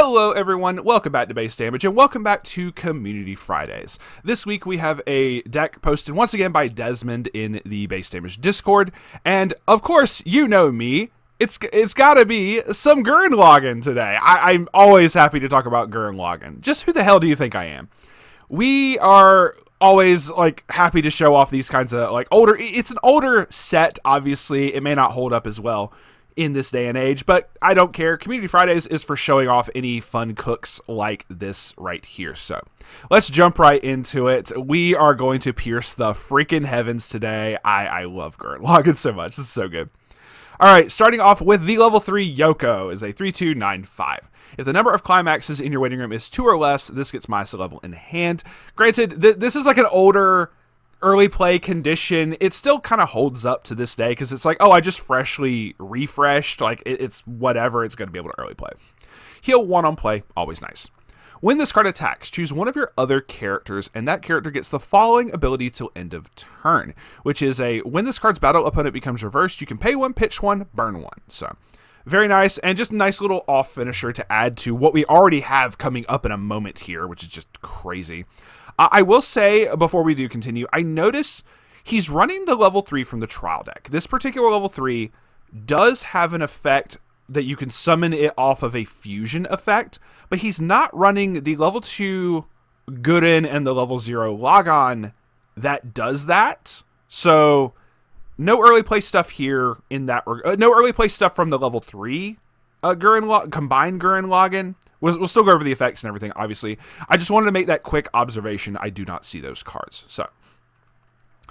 Hello everyone, welcome back to Base Damage, and welcome back to Community Fridays. This week we have a deck posted once again by Desmond in the Base Damage Discord, and of course, you know me, it's gotta be some Gurren Lagann today. I'm always happy to talk about Gurren Lagann. Just who the hell do you think I am? We are always happy to show off these kinds of older, it's an older set, obviously, it may not hold up as well in this day and age, but I don't care. Community Fridays is for showing off any fun cooks like this right here. So let's jump right into it. We are going to pierce the freaking heavens today. I love Gurren Lagann so much. This is so good. All right, starting off with the level 3 Yoko is a 3/2/9/5. If the number of climaxes in your waiting room is 2 or less, this gets minus a level in hand. Granted, this is like an older early play condition. It still kind of holds up to this day because it's like, oh, I just freshly refreshed. It's whatever. It's going to be able to early play. Heal 1 on play. Always nice. When this card attacks, choose one of your other characters, and that character gets the following ability till end of turn, which is when this card's battle opponent becomes reversed, you can pay 1, pitch 1, burn 1. So very nice, and just a nice little off finisher to add to what we already have coming up in a moment here, which is just crazy. I will say, before we do continue, I notice he's running the level 3 from the trial deck. This particular level 3 does have an effect that you can summon it off of a fusion effect, but he's not running the level 2 Gurren and the level 0 Lagann that does that. So no early play stuff here in that no early play stuff from the level 3 combined Gurren Lagann. We'll still go over the effects and everything, obviously. I just wanted to make that quick observation. I do not see those cards. So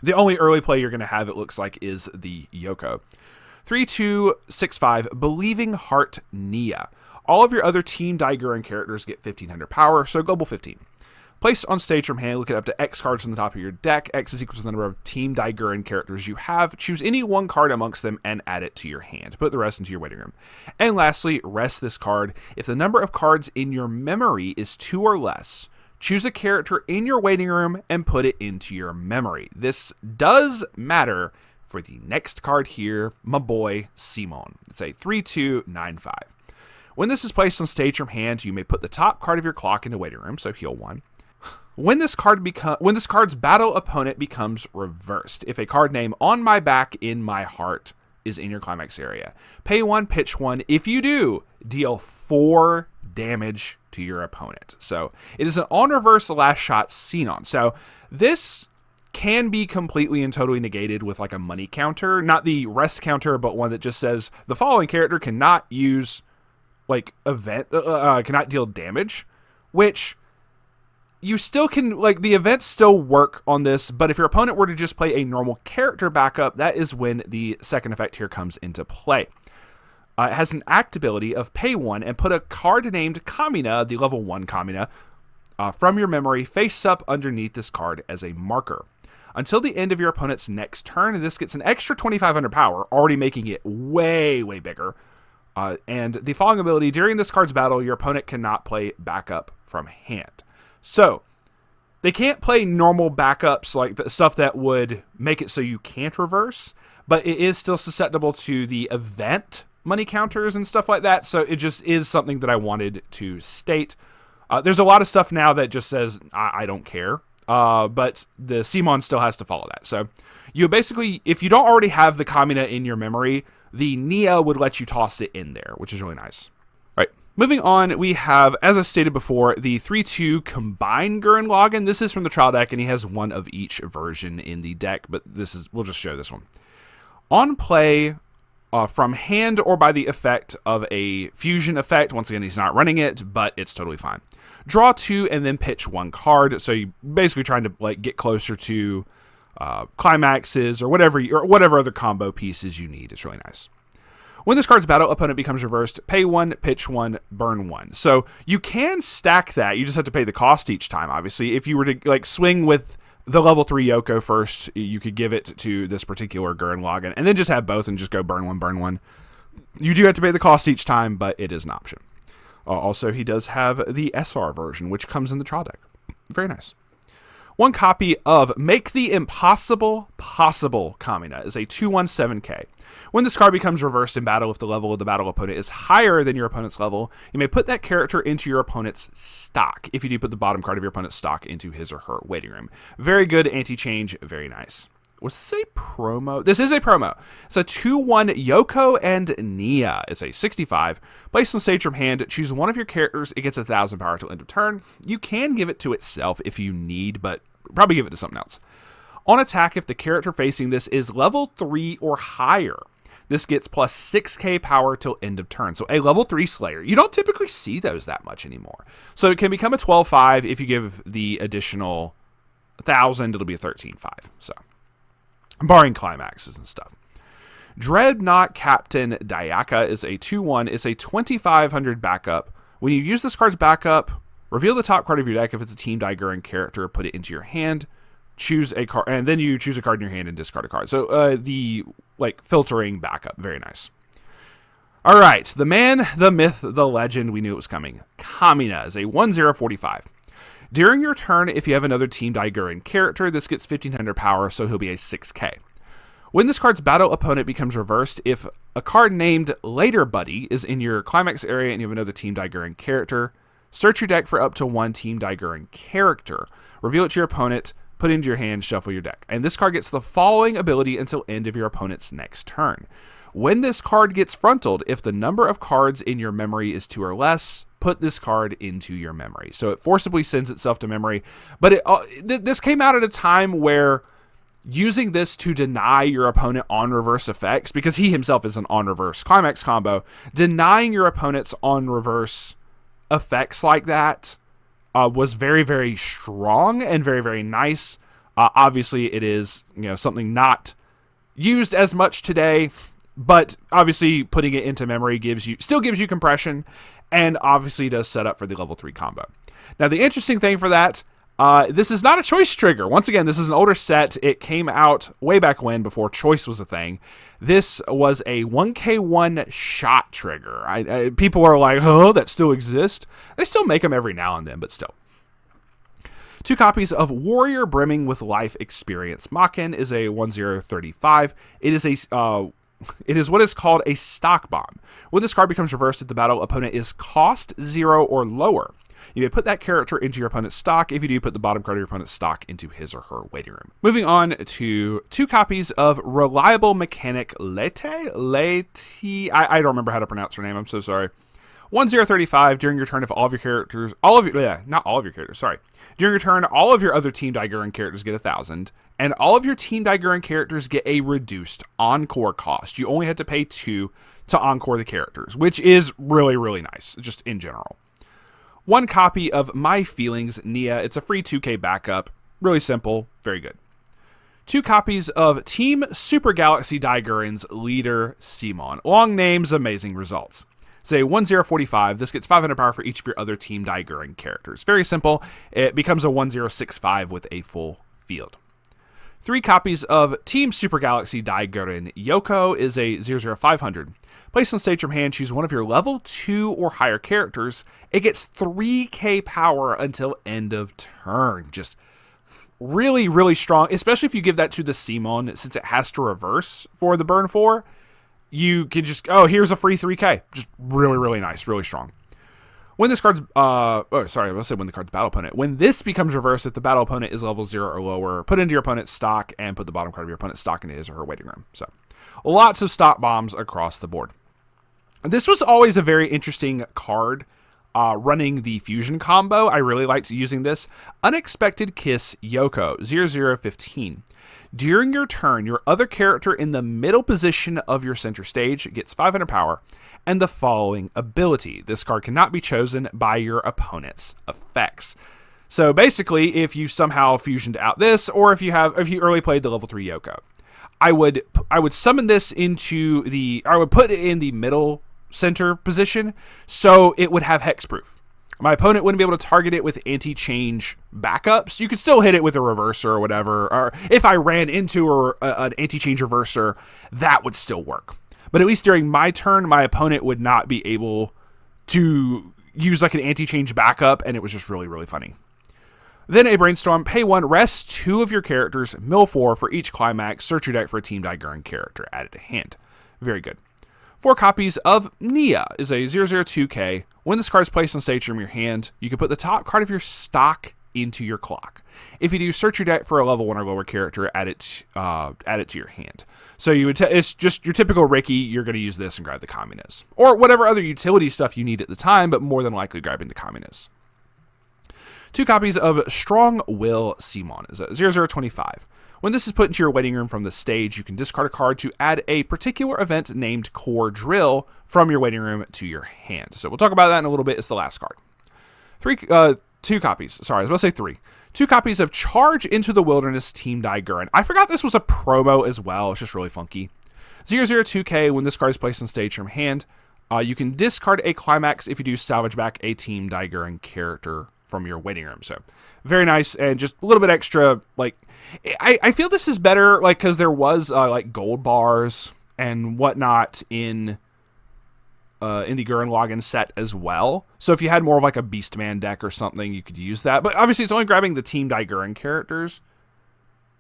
the only early play you're going to have, it looks like, is the Yoko. 3/2/6/5, Believing Heart Nia. All of your other Team Dai Gurren characters get 1500 power, so global 15. Place on stage from hand, look at up to X cards on the top of your deck. X is equal to the number of Team Dai Gurren characters you have. Choose any one card amongst them and add it to your hand. Put the rest into your waiting room. And lastly, rest this card. If the number of cards in your memory is 2 or less, choose a character in your waiting room and put it into your memory. This does matter for the next card here, my boy Simon. It's a 3/2/9/5. When this is placed on stage from hand, you may put the top card of your clock into waiting room, so heal 1. When this card's battle opponent becomes reversed, if a card name on my back in my heart is in your climax area, pay 1, pitch 1. If you do, deal 4 damage to your opponent. So it is an on reverse last shot Xenon. So this can be completely and totally negated with a money counter, not the rest counter, but one that just says the following character cannot use cannot deal damage, which you still can, the events still work on this, but if your opponent were to just play a normal character backup, that is when the second effect here comes into play. It has an act ability of pay 1 and put a card named Kamina, the level 1 Kamina, from your memory face up underneath this card as a marker. Until the end of your opponent's next turn, this gets an extra 2500 power, already making it way, way bigger. And the following ability, during this card's battle, your opponent cannot play backup from hand. So they can't play normal backups, like the stuff that would make it so you can't reverse, but it is still susceptible to the event money counters and stuff like that. So it just is something that I wanted to state. There's a lot of stuff now that just says, I don't care. But the Simon still has to follow that. So you basically, if you don't already have the Kamina in your memory, the Nia would let you toss it in there, which is really nice. All right, moving on, we have, as I stated before, the 3/2 combined Gurren Lagann. This is from the trial deck, and he has one of each version in the deck, but we'll just show this one. On play, from hand or by the effect of a fusion effect. Once again, he's not running it, but it's totally fine. Draw 2 and then pitch 1 card. So you basically trying to get closer to climaxes or whatever other combo pieces you need. It's really nice. When this card's battle opponent becomes reversed, pay 1, pitch 1, burn 1. So you can stack that. You just have to pay the cost each time, obviously. If you were to swing with the level 3 Yoko first, you could give it to this particular Gurren Lagann and then just have both and just go burn 1, burn 1. You do have to pay the cost each time, but it is an option. Also, he does have the SR version, which comes in the trial deck. Very nice. One copy of Make the Impossible Possible Kamina is a 2/17K. When this card becomes reversed in battle, if the level of the battle opponent is higher than your opponent's level, you may put that character into your opponent's stock. If you do, put the bottom card of your opponent's stock into his or her waiting room. Very good anti-change, very nice. Was this a promo? This is a promo. It's a 2/1 Yoko and Nia. It's a 65. Place on stage from hand. Choose one of your characters. It gets 1,000 power till end of turn. You can give it to itself if you need, but probably give it to something else. On attack, if the character facing this is level 3 or higher, this gets plus 6k power till end of turn. So a level 3 Slayer. You don't typically see those that much anymore. So it can become a 12/5. If you give the additional 1,000, it'll be a 13/5. So, barring climaxes and stuff. Dreadnought Captain Dayaka is a 2/1. It's a 2,500 backup. When you use this card's backup, reveal the top card of your deck. If it's a Team Gurren character, put it into your hand. Choose a card, and then you choose a card in your hand and discard a card. So the filtering backup, very nice. All right, the man, the myth, the legend. We knew it was coming. Kamina is a 1/045. During your turn, if you have another Team Gurren character, this gets 1,500 power, so he'll be a 6k. When this card's battle opponent becomes reversed, if a card named Later Buddy is in your climax area and you have another Team Gurren character, search your deck for up to one Team Gurren character. Reveal it to your opponent, put it into your hand, shuffle your deck. And this card gets the following ability until end of your opponent's next turn. When this card gets frontaled, if the number of cards in your memory is 2 or less, put this card into your memory. So it forcibly sends itself to memory. But this came out at a time where using this to deny your opponent on reverse effects, because he himself is an on reverse climax combo, denying your opponent's on reverse effects like that was very, very strong and very, very nice. Obviously, it is something not used as much today, but obviously putting it into memory still gives you compression, and obviously does set up for the level 3 combo. Now, the interesting thing for that, this is not a choice trigger. Once again, this is an older set. It came out way back when, before choice was a thing. This was a 1k1 shot trigger. People are like, oh, that still exists? They still make them every now and then, but still. 2 copies of Warrior Brimming with Life Experience. Makken is a 1/035. It is what is called a stock bomb. When this card becomes reversed, if the battle opponent is cost 0 or lower, you may put that character into your opponent's stock. If you do, put the bottom card of your opponent's stock into his or her waiting room. Moving on to 2 copies of Reliable Mechanic Lete. I don't remember how to pronounce her name. I'm so sorry. 1/035. During your turn, if all of your characters, during your turn, all of your other Team Gurren characters get 1,000, and all of your Team Gurren characters get a reduced encore cost. You only have to pay 2 to encore the characters, which is really, really nice, just in general. 1 copy of My Feelings Nia. It's a free 2k backup. Really simple, very good. 2 copies of Team Super Galaxy Gurren's leader, Simon. Long names, amazing results. Say 1/045. This gets 500 power for each of your other Team Gurren characters. Very simple. It becomes a 1/065 with a full field. 3 copies of Team Super Galaxy Gurren. Yoko is a 0/0500. Place on stage from hand, choose one of your level 2 or higher characters. It gets 3k power until end of turn. Just really, really strong, especially if you give that to the Simon, since it has to reverse for the burn 4. You can just, here's a free 3k. Just really, really nice, really strong. When this card's, when the card's battle opponent. When this becomes reversed, if the battle opponent is level 0 or lower, put it into your opponent's stock and put the bottom card of your opponent's stock into his or her waiting room. So, lots of stop bombs across the board. This was always a very interesting card, running the fusion combo. I really liked using this. Unexpected Kiss Yoko, 0/015. During your turn, your other character in the middle position of your center stage gets 500 power, and the following ability. This card cannot be chosen by your opponent's effects. So basically, if you somehow fusioned out this, or if you early played the level 3 Yoko, I would summon this I would put it in the middle center position, so it would have hexproof. My opponent wouldn't be able to target it with anti-change backups. You could still hit it with a reverser or whatever, or if I ran into an anti-change reverser, that would still work. But at least during my turn, my opponent would not be able to use like an anti-change backup, and it was just really, really funny. Then a brainstorm, pay 1, rest 2 of your characters, mill 4 for each climax, search your deck for a Team Die Gurren character, added to hand. Very good. 4 copies of Nia is a 002K. When this card is placed on stage from your hand, you can put the top card of your stock into your clock. If you do, search your deck for a level 1 or lower character, add it to your hand. So you would it's just your typical Ricky, you're going to use this and grab the Communist. Or whatever other utility stuff you need at the time, but more than likely grabbing the Communist. 2 copies of Strong Will Simon is a 0025. When this is put into your waiting room from the stage, you can discard a card to add a particular event named Core Drill from your waiting room to your hand. So we'll talk about that in a little bit. It's the last card. 2 copies. Sorry, I was about to say 3. 2 copies of Charge into the Wilderness Team Die Gurren. I forgot this was a promo as well. It's just really funky. 002K, when this card is placed on stage from hand, you can discard a climax. If you do, salvage back a Team Die Gurren character from your waiting room. So very nice, and just a little bit extra. Like, I feel this is better, like, because there was like gold bars and whatnot in the Gurren Lagann set as well. So if you had more of like a Beastman deck or something, you could use that. But obviously it's only grabbing the Team Die Gurren characters.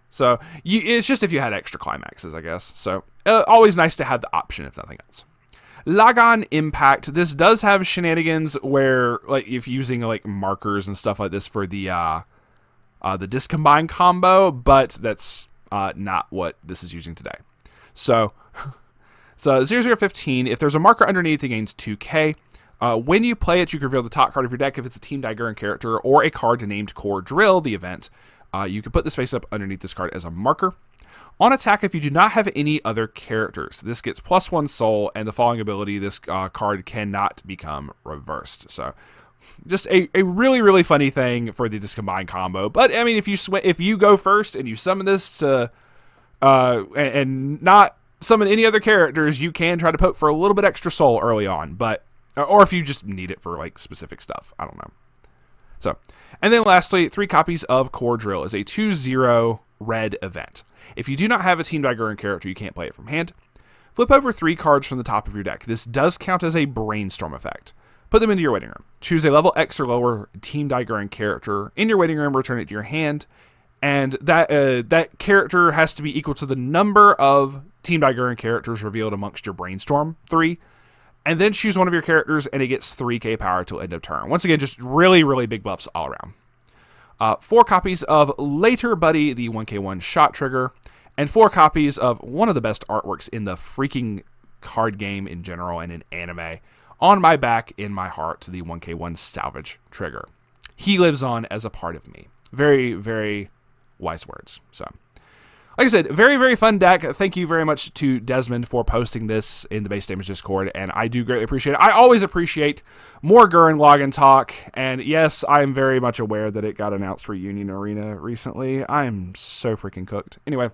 So it's just if you had extra climaxes, I guess. So always nice to have the option if nothing else. Lagann Impact. This does have shenanigans where, like, if using like markers and stuff like this for the discombine combo, but that's not what this is using today. So it's 0015. If there's a marker underneath, it gains 2k. When you play it, you can reveal the top card of your deck if it's a Team Die Gurren character or a card named Core Drill, the event. You can put this face up underneath this card as a marker. On attack, if you do not have any other characters, this gets +1 soul, and the following ability, this card cannot become reversed. So just a really, really funny thing for the discombine combo. But, I mean, if you go first and you summon this to and not summon any other characters, you can try to poke for a little bit extra soul early on. But or if you just need it for, like, specific stuff. I don't know. So, and then lastly, 3 copies of Core Drill is a 2/0 red event. If you do not have a Team Die Gurren character, you can't play it from hand. Flip over 3 cards from the top of your deck. This does count as a brainstorm effect. Put them into your waiting room. Choose a level X or lower Team Die Gurren character in your waiting room, return it to your hand, and that character has to be equal to the number of Team Die Gurren characters revealed amongst your brainstorm 3. And then choose one of your characters, and it gets 3k power till end of turn. Once again, just really, really big buffs all around. 4 copies of Later Buddy, the 1k1 shot trigger, and 4 copies of one of the best artworks in the freaking card game in general and in anime, On My Back, In My Heart, the 1k1 salvage trigger. He lives on as a part of me. Very, very wise words. So, like I said, very, very fun deck. Thank you very much to Desmond for posting this in the Base Damage Discord, and I do greatly appreciate it. I always appreciate more Gurren Lagann talk, and yes, I am very much aware that it got announced for Union Arena recently. I am so freaking cooked. Anyway,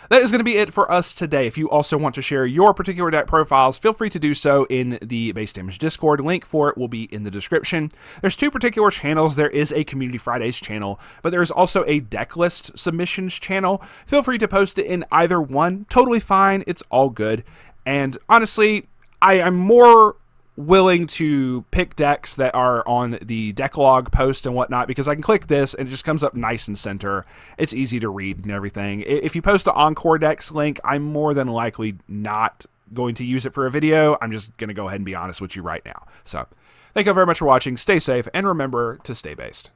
that is going to be it for us today. If you also want to share your particular deck profiles, feel free to do so in the Base Damage Discord. Link for it will be in the description. There's 2 particular channels. There is a Community Fridays channel, but there's also a deck list submissions channel. Feel free to post it in either one. Totally fine. It's all good. And honestly, I'm more willing to pick decks that are on the deck log post and whatnot, because I can click this and it just comes up nice and center. It's easy to read and everything. If you post an Encore Decks link, I'm more than likely not going to use it for a video. I'm just going to go ahead and be honest with you right now. So thank you very much for watching. Stay safe and remember to stay based.